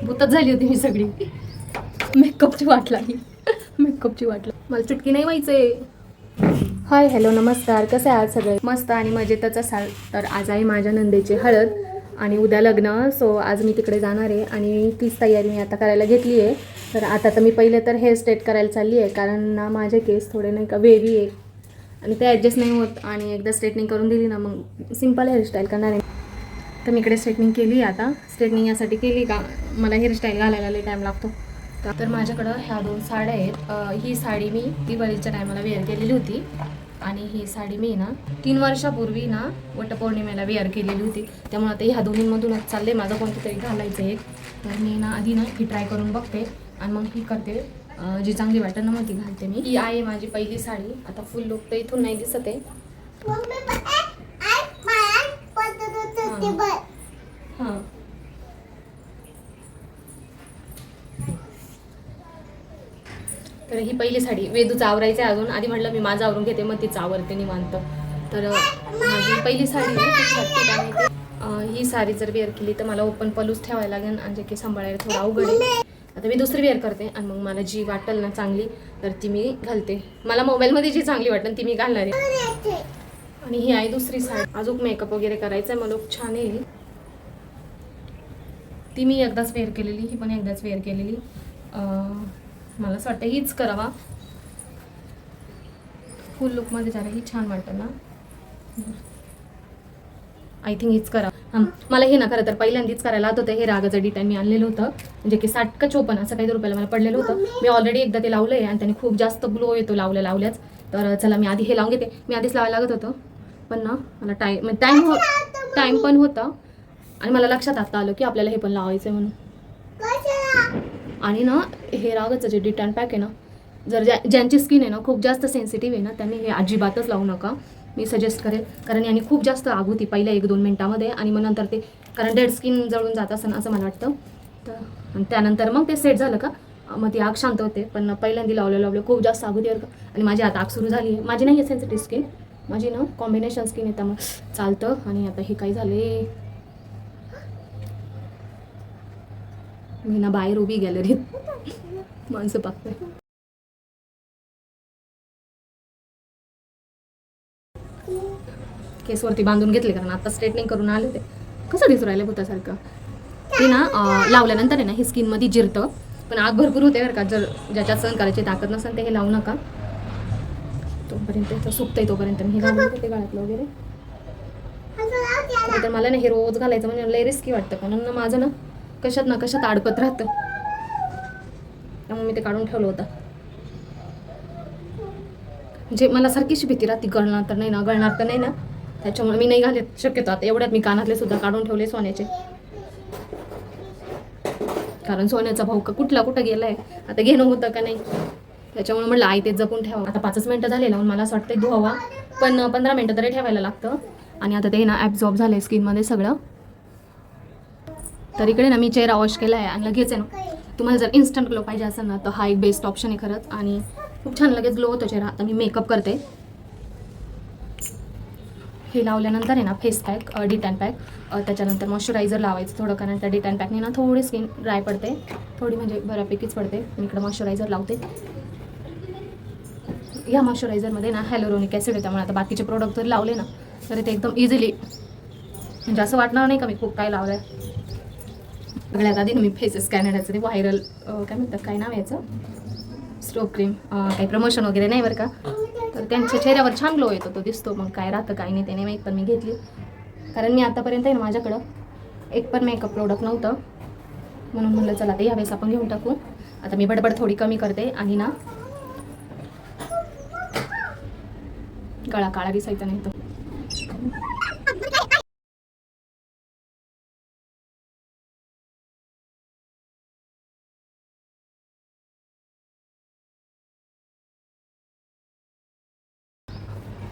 भूतच झाली होती मी सगळी. मेकअपची वाट लागली. मला चुटकी नाही व्हायचंय. हाय हॅलो नमस्कार, कसे आहात सगळे? मस्त आणि मजेतच असाल तर. आज आहे माझ्या नंदेची हळद आणि उद्या लग्न. सो आज मी तिकडे जाणार आहे आणि तीच तयारी मी आता करायला घेतली आहे. तर आता मी पहिले तर हेअर स्ट्रेट करायला चालली आहे, कारण ना माझे केस थोडे नाही का वेवी आहे आणि ते ॲडजस्ट नाही होत. आणि एकदा स्ट्रेटनिंग करून दिली ना मग सिंपल हेअरस्टाईल करणार आहे. तर मी इकडे स्ट्रेटनिंग केली. आता स्ट्रेटनिंग यासाठी केली का मला हेअरस्टाईल घालायला लई टाईम लागतो. तर माझ्याकडं ह्या 2 साड्या आहेत. ही साडी मी दिवाळीच्या टायमाला वेअर केलेली होती आणि ही साडी मी ना 3 वर्षापूर्वी ना वटपौर्णिमेला वेअर केलेली होती. त्यामुळे आता ह्या दोन्हींमधूनच चालले माझं कोणतं तरी घालायचं एक. तर मी ना आधी ना ही ट्राय करून बघते आणि मग ही करते. जी चांगली वाटेल ना मग ती घालते मी. ही आहे माझी पहिली साडी. आता फुल लुक तर इथून नाही दिसत आहे. हां तर ही पहिली साडी. वेदूचं आवरायचं आहे अजून. आधी म्हटलं मी माझं आवरून घेते मग तिचं आवरते निवांत. तर माझी पहिली साडी आहे. ही साडी जर वेअर केली तर मला ओपन पलूस ठेवायला लागेल आणि जे की सांभाळायला थोडं अवघड आहे. आता मी दुसरी वेअर करते आणि मग मला जी वाटेल ना चांगली तर ती मी घालते. मला मोबाईलमध्ये जी चांगली वाटेल ती मी घालणार आहे. आणि ही आहे दुसरी साडी. अजून मेकअप वगैरे करायचा आहे, मला लुक छान येईल. ती मी एकदाच वेअर केलेली, ही पण एकदाच वेअर केलेली. मला असं वाटतं हीच करावा. फुल लुकमध्ये जरा ही छान वाटतं ना. आय थिंक हीच करा. मला हे ना खरं तर पहिल्यांदाच करायला आत होतं. हे रागाचं डिटाईन मी आणलेलं होतं, म्हणजे की 60 का 54 असं काही रुपयाला मला पडलेलं होतं. मी ऑलरेडी एकदा ते लावलं आहे आणि त्याने खूप जास्त ग्लो येतो लावल्याच. तर चला मी आधी हे लावून घेते. मी आधीच लावायला लागत होतं पण ना मला टाईम पण होता आणि मला लक्षात आता आलं की आपल्याला हे पण लावायचं आहे म्हणून. आणि ना हे रागाचं जे डिटॅन पॅक आहे ना, जर ज्यांची स्किन आहे ना खूप जास्त सेन्सिटिव्ह आहे ना त्यांनी हे अजिबातच लावू नका. मी सजेस्ट करेल, कारण याने खूप जास्त आग होती पहिल्या 1-2 मिनटामध्ये आणि मग नंतर ते कारण डेड स्किन जळून जात असं मला वाटतं. तर त्यानंतर मग ते सेट झालं का मग ती आग शांत होते. पण पहिल्यांदा लावलं खूप जास्त आग होती का. आणि माझी आता आग सुरू झाली आहे. माझी नाही आहे सेन्सिटिव्ह स्किन, माझी ना कॉम्बिनेशन स्किन आहे त्यामुळे चालतं. आणि आता हे काय झाले, मी ना बाहेर उभी गॅलरीत माणसं पाहते. केसवरती बांधून घेतले कारण आता स्ट्रेटनिंग करून आले होते. कसं दिसू राहिलं भूतासारखं. ते ना लावल्यानंतर आहे ना ही स्किनमध्ये जिरतं, पण आग भरपूर होते बरं का. जर ज्याच्यात सहन करायची ताकद नसेल ते हे लावू नका. तोपर्यंत सुकतंय तोपर्यंत मी हे घालून घेते गळ्यातलं वगैरे. तर मला ना हे रोज घालायचं म्हणजे लय रिस्की वाटतं, कारण ना माझं ना कशात अडकत राहतं. त्यामुळे मी ते काढून ठेवलं होतं. म्हणजे मला सारखीशी भीती राहते गळणार तर नाही ना त्याच्यामुळे मी नाही घालत शक्यतो. आता एवढ्यात मी कानातले सुद्धा काढून ठेवले सोन्याचे, कारण सोन्याचा भाऊ कुठं गेलाय आता घेणं होतं का नाही. त्याच्यामुळे म्हटलं आई ते जपून ठेवा. आता 5 मिनटं झाले लावून. मला असं वाटतं धुवावा पण 15 मिनटं तरी ठेवायला लागतं. आणि आता ते ना ॲब्झॉर्ब झालं आहे स्किनमध्ये सगळं. तर इकडे ना मी चेहरा वॉश केला आहे आणि लगेच आहे ना तुम्हाला जर इन्स्टंट ग्लो पाहिजे असेल ना तर हा एक बेस्ट ऑप्शन आहे खरंच. आणि खूप छान लगेच ग्लो होतो चेहरा. आता मी मेकअप करते. हे लावल्यानंतर आहे ना फेस पॅक डिटॅन पॅक, त्याच्यानंतर मॉइश्चरायझर लावायचं थोडं, कारण त्या डिटॅन पॅकने ना थोडी स्किन ड्राय पडते, थोडी म्हणजे बऱ्यापैकीच पडते. मी इकडं मॉइश्चरायझर लावते. ह्या मॉइश्चरायझरमध्ये ना हॅलोरोनिक ॲसिड आहे, त्यामुळे आता बाकीचे प्रोडक्ट जर लावले ना तर ते एकदम इझिली म्हणजे असं वाटणार नाही का मी खूप काय लावलं आहे. सगळ्यात आधी मी फेसेस कॅनडाचं ते व्हायरल काय म्हणतात, काय नाव याचं, स्ट्रोक क्रीम, काही प्रमोशन वगैरे नाही बरं का. तर त्यांच्या चेहऱ्यावर छान ग्लो येतो, तो दिसतो. मग काय राहतं काय नाही ते नाही माहीत, पण मी घेतली कारण मी आतापर्यंत आहे ना माझ्याकडं एक पण मेकअप प्रोडक्ट नव्हतं, म्हणून म्हटलं चला ते ह्यावेळेस आपण घेऊन टाकू. आता मी बडबड थोडी कमी करते आणि ना गळा काळा दिसायचा नाही तो.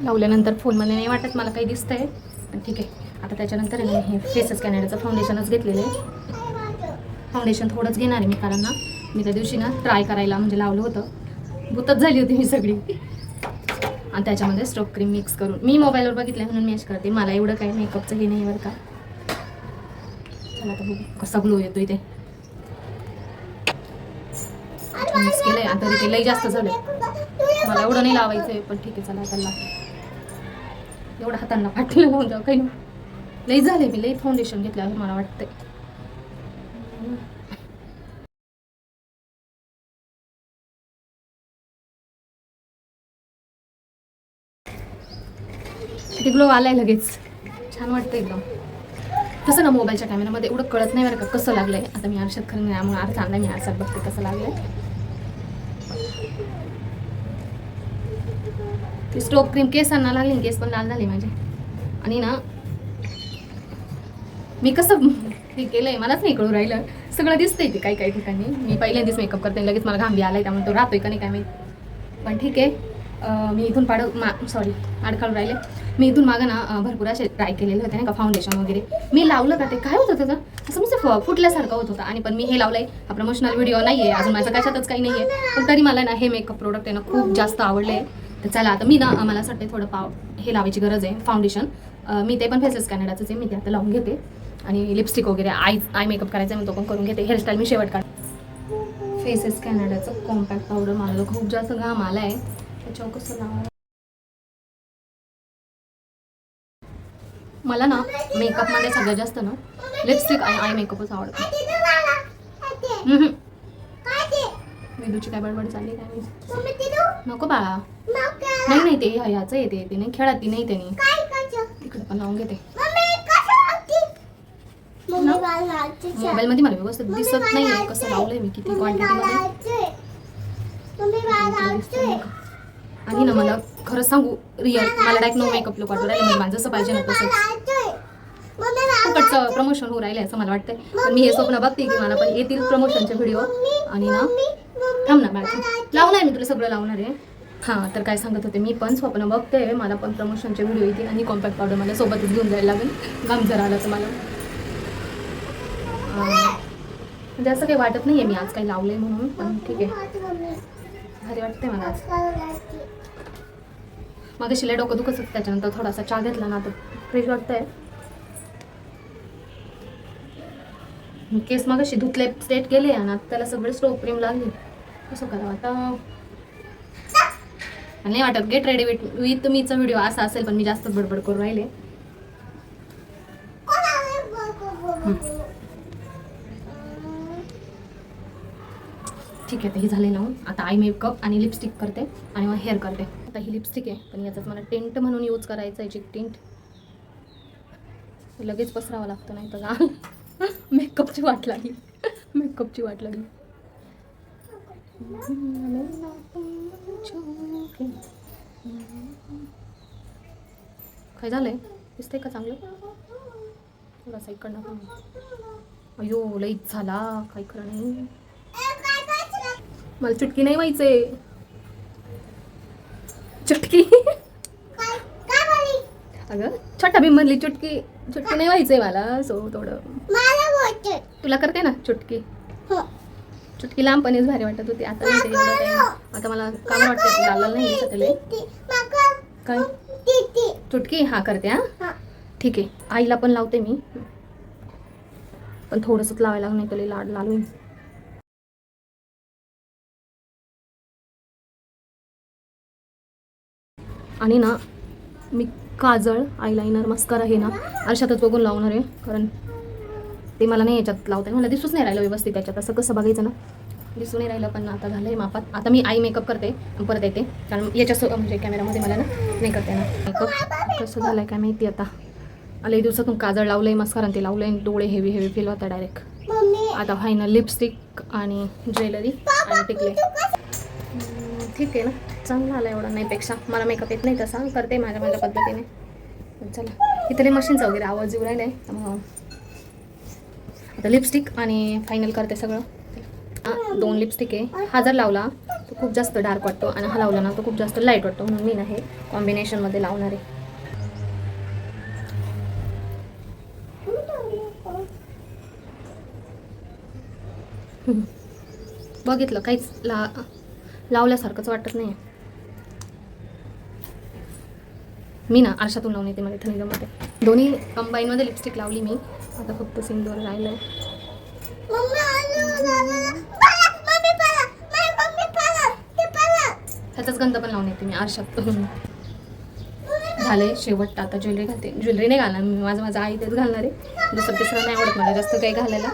लावल्यानंतर फोनमध्ये नाही वाटत मला काही दिसतंय, पण ठीक आहे. आता त्याच्यानंतर आहे ना हे फेसेस कॅनडाचं फाउंडेशनच घेतलेलं आहे. फाउंडेशन थोडंच घेणार आहे मी, कारण ना मी त्या दिवशी ना ट्राय करायला म्हणजे लावलं होतं, भूतच झाली होती मी सगळी. आणि त्याच्यामध्ये स्ट्रोक क्रीम मिक्स करून मी मोबाईलवर बघितलं म्हणून मॅच करते. मला एवढं काही मेकअपचं हे नाही बरं का. चला आता बघू कसा ग्लो येतो इथे. मिक्स केलंय आणि तरी ते लई जास्त झालं. मला एवढं नाही लावायचं आहे, पण ठीक आहे चला त्याला एवढं हातांना फाटलं होऊन जाऊ काही नाही. लई झाले, मी लई फाउंडेशन घेतलं आहे मला वाटतंय. ते ग्लो आलाय लगेच, छान वाटतं एकदम. तसं ना मोबाईलच्या कॅमेरामध्ये एवढं कळत नाही बरं का कसं लागलंय. आता मी आरशात खरं नाही, त्यामुळे अर्थ आणलाय मी आरशात बघते कसं लागलंय. ती स्टोक क्रीम केसांना लागली, केस पण लाल झाले माझे. आणि ना मी कसं हे केलंय मलाच नाही कळू राहिलं, सगळं दिसतंय ते काही काही ठिकाणी. मी पहिल्यांदाच मेकअप करते, लगेच मला घाम बी आलाय, त्यामुळे तो राहतोय का नाही काय माहिती. पण ठीक आहे. मी इथून अडकाळून राहिले. मी इथून मागं ना भरपूर असे ट्राय केलेले होते नाही का फाउंडेशन वगैरे. मी लावलं का ते काय होतं त्याचं असं मस्त फुटल्यासारखं होत होतं. आणि पण मी हे लावलंय, हा प्रमोशनल व्हिडिओ नाही आहे अजून, माझं कशातच काही नाही आहे, पण तरी मला ना हे मेकअप प्रोडक्ट आहे ना खूप जास्त आवडले. तर चला आता मी ना मला असं थोडं हे लावायची गरज आहे फाउंडेशन. मी ते पण फेसेस कॅनडाचंच आहे, मी ते आता लावून घेते. आणि लिपस्टिक वगैरे आय मेकअप करायचा मी तो पण करून घेते. हेअरस्टाईल मी शेवट काढ. फेसेस कॅनडाचं कॉम्पॅक्ट पावडर मला खूप जास्त घाम आला आहे, त्याच्यावर कसं लावायचं. मला ना मेकअपमध्ये सगळ्यात जास्त ना लिपस्टिक आणि आय मेकअपच आवडतं. विदूची काय बडबड चालली काय नको बाळा. नाही ते ह्याचं येते नाही खेळात ती नाही त्याने तिकडे पण लावून घेते. मोबाईल मध्ये मला व्यवस्थित दिसत नाहीये कसं लावलंय मी किती क्वांटिटी मध्ये. आणि ना मला खरं सांगू रिअल मला डायरेक्ट नो मेकअप लुक वाटू राहिलं, माझं जसं पाहिजे ना तसं फुकटचं प्रमोशन होऊ राहिले असं मला वाटतंय. पण मी हे स्वप्न बघते की मला पण येतील प्रमोशनचे व्हिडिओ. आणि ना थांब ना मॅडम लावणार मी तुला सगळं लावणार आहे. हां तर काय सांगत होते, मी पण स्वप्न बघते मला पण प्रमोशनचे व्हिडिओ येतील आणि कॉम्पॅक्ट पावडर मला सोबतच घेऊन जायला लागेल. गम जर आलं तर मला म्हणजे असं काही वाटत नाही आहे मी आज काही लावलंय म्हणून, पण ठीक आहे भारी वाटते मला आज. मग शिलाई डोकं दुखत होतं, त्याच्यानंतर थोडासा चहा घेतला ना तर फ्रेश वाटतंय. केस मग अशी धुतले स्ट्रेट केले आणि आता त्याला सगळे स्टोक क्रीम लागली. कसं करावं आता नाही वाटत. गेट रेडी विथ मीचा व्हिडिओ असा असेल, पण मी जास्त बडबड करून राहिले. ठीक आहे, हे झाले ना. आता आय मेकअप आणि लिपस्टिक करते आणि मग हेअर करते. आता ही लिपस्टिक आहे, पण याचाच मला टिंट म्हणून यूज करायचं आहे. चिक टिंट लगेच पसरावं लागतं नाही तर मेकअपची वाट लागली. मेकअपची वाट लागली. काय झालंय दिसतंय का चांगलं? थोडासा इकडनं पण अयो लईच झाला, काही खरं नाही. मला चुटकी नाही व्हायचंय. चुटकी अगं छोटा भीम म्हणली चुटकी नाही व्हायचंय मला. सो थोडं तुला करते ना चुटकी. चुटकी लांबपणीच भारी वाटत होती, आता नाही एवढं काही. आता मला काम वाटतं लाल नाही दिसत काय चुटकी. हा करते हा ठीक आहे. आईला पण लावते मी, पण थोडंसंच लावायला नाही तर लाड लावून. आणि ना मी काजळ आयलाइनर मस्कारा हे ना आरशातच बघून लावणार आहे, कारण ते मला नाही याच्यात लावता मला दिसूच नाही राहिलं व्यवस्थित. त्याच्यात असं कसं बघायचं ना दिसून नाही राहिलं. पण आता झालं आहे मापात. आता मी आय मेकअप करते परत येते, कारण याच्या म्हणजे कॅमेरामध्ये मला ना नाही करते ना मेकअप. कसं झालं आहे काय माहिती. आता आले दिवसातून काजळ लावलं आहे, मस्कारा ते लावलं आहे, डोळे हेवी फील होता डायरेक्ट. आता फायनल लिपस्टिक आणि ज्वेलरी आणि टिकले. ठीक आहे ना, चांगला आला एवढा नाहीपेक्षा. मला मेकअप येत नाही तसा, करते माझ्या पद्धतीने. चला इथे मशीनचा वगैरे आवाज येऊ राहिला आहे. आता लिपस्टिक आणि फायनल करते सगळं. 2 लिपस्टिक आहे. हा जर लावला तो खूप जास्त डार्क वाटतो आणि हा लावला ना तो खूप जास्त लाईट वाटतो, म्हणून मी ना हे कॉम्बिनेशनमध्ये लावणार आहे. बघितलं काहीच लावल्यासारखंच वाटत नाही. मी ना आरशातून लावून येते, मला थंडी जमते. दोन्ही कंबाईनमध्ये लिपस्टिक लावली मी. आता फक्त सिंदूर राहिलं आहे. त्याचाच गंध पण लावून येते मी आरशात. झालंय शेवट. आता ज्वेलरी घालते. ज्वेलरी नाही घालणार मी, माझं आई तेच घालणार आहे. दुसरं तिसरं नाही आवडत मला जास्त काही घालायला.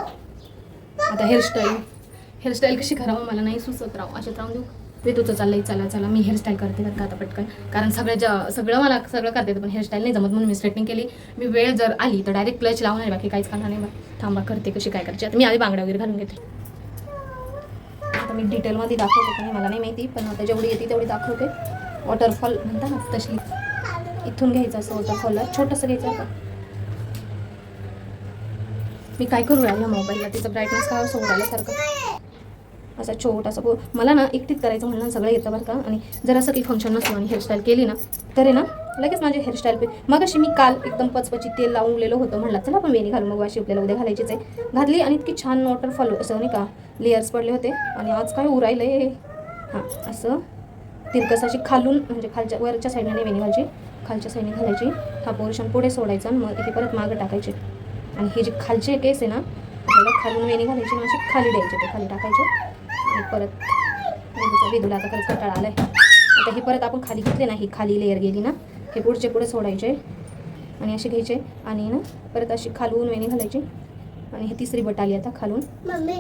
आता हेअरस्टाईल कशी करावं मला नाही सुचत. अशात राहून देऊ. ते तुझं चाललंय, चला मी हेअरस्टाईल करते का आता पटकन, कारण सगळं मला करते पण हेअरस्टाईल नाही जमत, म्हणून मी स्ट्रेटनिंग केली. मी वेळ जर आली तर डायरेक्ट क्लच लावून आहे, बाकी काहीच करणार नाही. थांबा करते कशी काय करायची. आता मी आधी बांगड्या वगैरे घालून घेते. आता मी डिटेलमध्ये दाखवते का नाही मला नाही माहिती, पण आता जेवढी येते तेवढी दाखवते. वॉटरफॉल म्हणतात ना तशी, इथून घ्यायचं असं वॉटरफॉलला छोटंसं घ्यायचं आपण. मी काय करू या मोबाईलला, तिचं ब्राईटनेस काय असं उडाल्यासारखं असा छोटासा. मला ना एकटीच करायचं म्हणलं सगळं येतं बरं का. आणि जर असं काही फंक्शन नसतो आणि हेअरस्टाईल केली ना तर आहे ना लगेच माझी हेअरस्टाईल मग अशी मी काल एकदम पचपची तेल लावलेलं होतं, म्हणलं चला आपण वेणी घालू, मग अशी आपल्याला उद्या घालायचीच आहे. घातली आणि इतकी छान वॉटरफॉल असं नाही का लेयर्स पडले होते. आणि आज काय उरायलं आहे हां, असं तिरकस अशी खालून म्हणजे खालच्या वरच्या साईडने नाही वेणी घालायची, खालच्या साईडने घालायची. हा पोर्शन पुढे सोडायचा आणि मग हे परत मागं टाकायचे. आणि हे जे खालचे केस आहे ना आपल्याला खालून वेणी घालायची आणि अशी खाली द्यायचे, ते खाली टाकायचे. आणि परत विदूला आता खरंच कंटाळा आलाय. आता हे परत आपण खाली घेतले ना, ही खाली लेअर गेली ना, हे पुढे सोडायचे आणि असे घ्यायचे. आणि ना परत अशी खालून वेणी घालायची. आणि हे तिसरी बट आली आता खालून.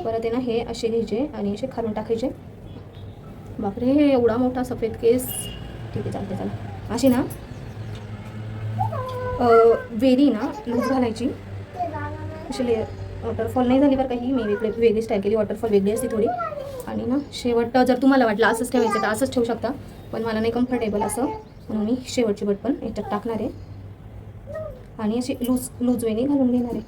परत आहे ना हे असे घ्यायचे आणि असे खालून टाकायचे. बापरे हे एवढा मोठा सफेद केस. ठीक आहे चालते चला. अशी ना वेणी ना लूज घालायची अशी लेअर. वॉटरफॉल नाही झाली बरं काही, मी वेगळी स्टाईल केली. वॉटरफॉल वेगळी असते थोडी. आणि ना शेवट जर तुम्हाला वाटलं असंच ठेवायचं तर असंच ठेवू शकता, पण मला नाही कम्फर्टेबल असं, म्हणून मी शेवटची बट पण याच्यात टाकणार आहे. आणि अशी लूज वेणी घालून घेणार आहे.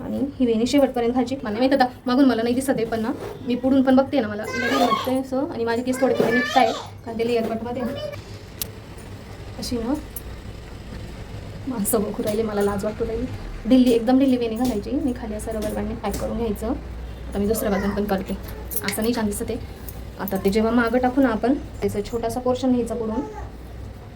आणि ही वेणी शेवटपर्यंत घालची. मला माहीत आता मागून मला नाही दिसत आहे, पण ना मी पुढून पण बघते ना मला लगेच वाटतंय असं. आणि माझे केस थोडे निघत आहे कारण ते लेअर बटमध्ये अशी ना माणसं बघू राहिली, मला लाज वाटू राहिली. एकदम ढिल्ली वेणी घालायची. मी खाली असं रबर बँडने पॅक करून घ्यायचं. आता मी दुसऱ्या बाजून पण करते. असं नाही छान दिसत आहे. आता ते जेव्हा मागं टाकू ना आपण त्याचा छोटासा पोर्शन घ्यायचा पुढून.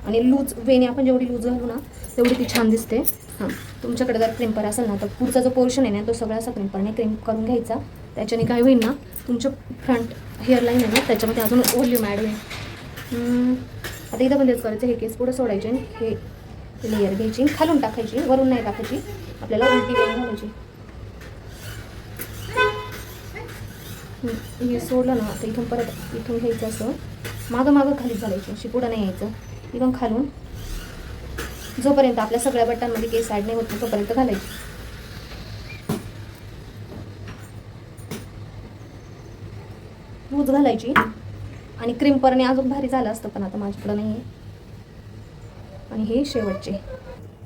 आणि लूज वेणी आपण जेवढी लूज घालू ना तेवढी ती छान दिसते. हां, तुमच्याकडे जर क्रिम्पर असेल ना तर पुढचा जो पोर्शन आहे ना तो सगळा असा क्रिम्परने क्रिम्प करून घ्यायचा. त्याच्याने काय होईल ना तुमचं फ्रंट हेअरलाईन आहे ना त्याच्यामध्ये अजून व्हॉल्यूम ॲड होईल. आता इथं पण तेच करायचं. हे केस पुढे सोडायचे, हे लेअर घ्यायची, खालून टाकायची, वरून नाही टाकायची. आपल्याला उलटी वेणी घालायची. हे सोडलं ना आता इथून परत इथून घ्यायचं असं मागं खाली घालायची, अशी पुढं नाही यायचं. इथून खालून जोपर्यंत आपल्या सगळ्या बटनांमध्ये केस ॲड नाही होत तोपर्यंत घालायची. लूज घालायची. आणि क्रिम्परने अजून भारी झालं असतं, पण आता माझ्याकडं नाही आहे. आणि हे शेवटचे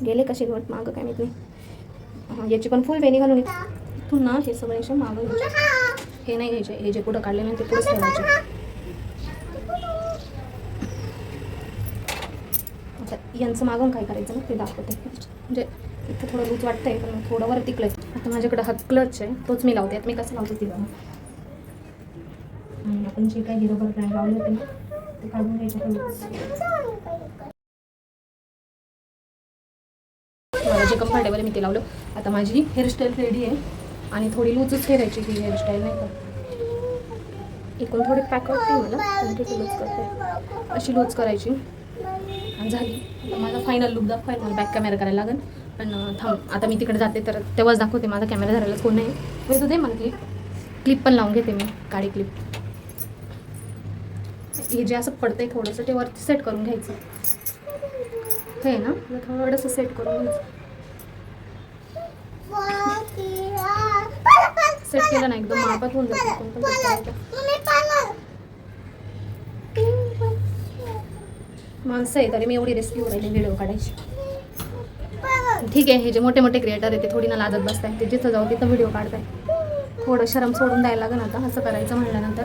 गेले कसे शेवट मागं काय माहीत नाही. याची पण फुल वेणी घालून इथून ना हे सगळे असे मागं घ्यायचे. हे नाही घ्यायचे, हे जे पुढं काढले नाही ते पुढेच ठेवायचे. आता यांचं मागून काय करायचं ना ते दाखवते. म्हणजे इथं थोडं लूज वाटतंय पण थोडं वरती क्लच. आता माझ्याकडे हा क्लच आहे तोच मी लावते. मी कसं लावते ती बघा. आणि आपण जे काही रबर बँड लावले होते ना ते काढून घ्यायचे. मला जे कम्फर्टेबल आहे मी ते लावलं. आता माझी हेअरस्टाईल रेडी आहे. आणि थोडी लूजच ठेवायची ही हेअरस्टाईल, नाही का एकूण थोडी पॅक करते मला पण ठीक लूज करते. अशी लूज करायची आणि झाली. आता माझा फायनल लुक दाखवायला मला बॅक कॅमेरा करायला लागेल. पण थांब आता मी तिकडे जाते तर तेव्हाच दाखवते. माझा कॅमेरा धरायलाच कोण नाही. मी तुझे मला क्लिप पण लावून घेते मी, काळी क्लिप. हे जे असं पडतंय थोडंसं ते वरती सेट करून घ्यायचं. हे ना थोडंसं सेट करून घ्यायचं. सेट केलं ना एकदम मापात होऊन जातं. माणसं आहे तरी मी एवढी रेसिपी राहिली व्हिडिओ काढायची. ठीक आहे, हे जे मोठे मोठे क्रिएटर आहे ते थोडी ना लाजत बसताय. ते जिथं जाऊ तिथं व्हिडिओ काढताय. थोडं शरम सोडून द्यायला लागेल आता असं करायचं म्हणल्यानंतर.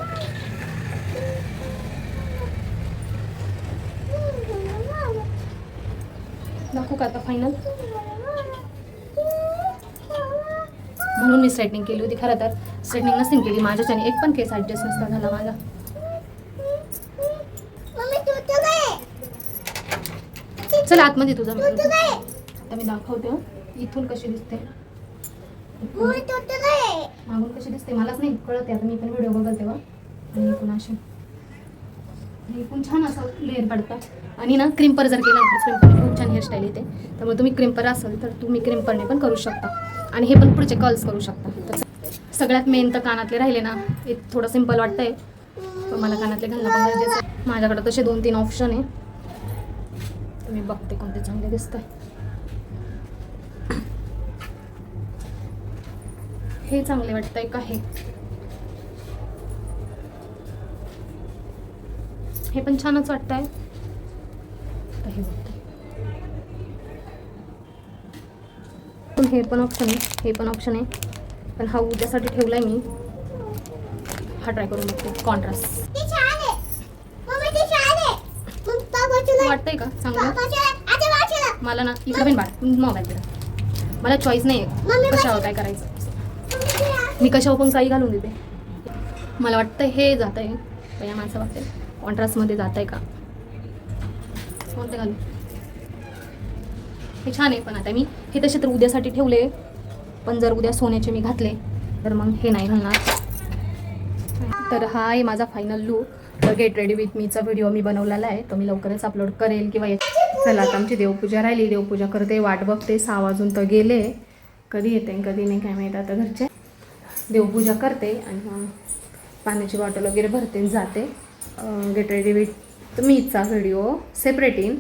दाखवू का आता फायनल. म्हणून मी स्ट्रेटनिंग केली होती. खरं तर स्ट्रेटनिंग नसती केली माझ्याच्याने एक पण केस ॲडजस्ट नसता झाला माझा. चला आतमध्ये तुझा आता मी दाखवते इथून कशी दिसते, मागून कशी दिसते मलाच नाही कळत. आता मी पण व्हिडिओ बघत तेव्हा. आणि इथून अशी चुकून छान असं लेअर पडतं. आणि ना क्रिम्पर जर केलं ना क्रिम्परने खूप छान हेअरस्टाईल येते. त्यामुळे तुम्ही क्रिम्पर असेल तर तुम्ही क्रिम्परने पण करू शकता. आणि हे पण पुढचे कर्ल्स करू शकता. तर सगळ्यात मेन तर कानातले राहिले ना, हे थोडं सिम्पल वाटतंय पण मला कानातले घालणं पण गरजेचं आहे. माझ्याकडे तसे 2-3 ऑप्शन आहे. तुम्ही बघते कोणते चांगले दिसत आहे. हे चांगले वाटतंय का हे पण छानच वाटतंय. आता हे बघते. हे पण ऑप्शन आहे, हे पण ऑप्शन आहे. पण हा उद्यासाठी ठेवलाय मी. हा ट्राय करून बघते. कॉन्ट्रास्ट वाटतंय का चांगलं? मला ना इकडे पण मोबाईल दिला. मला चॉईस नाही आहे कशावर काय करायचं. मी कशावर पण काही घालून देते. मला वाटतं हे जात आहे या माणसं वाटते कॉन्ट्रास्टमध्ये जात आहे का. कोणते घालू? हे छान आहे पण आता मी हे तसे तर उद्यासाठी ठेवले. पण जर उद्या सोन्याचे मी घातले तर मग हे नाही घालणार. तर हा आहे माझा फायनल लूक. तर गेट रेडी विथ मीचा व्हिडिओ मी बनवलेला आहे. तो मी लवकरच अपलोड करेल किंवा चला आता आमची देवपूजा राहिली. देवपूजा करते, वाट बघते. 6 वाजून तर गेले. कधी येते कधी नाही काय माहीत. आता घरचे देवपूजा करते आणि मग पाण्याची बॉटल वगैरे भरते जाते. गेट रेडी विथ मीचा व्हिडिओ सेपरेट येईन.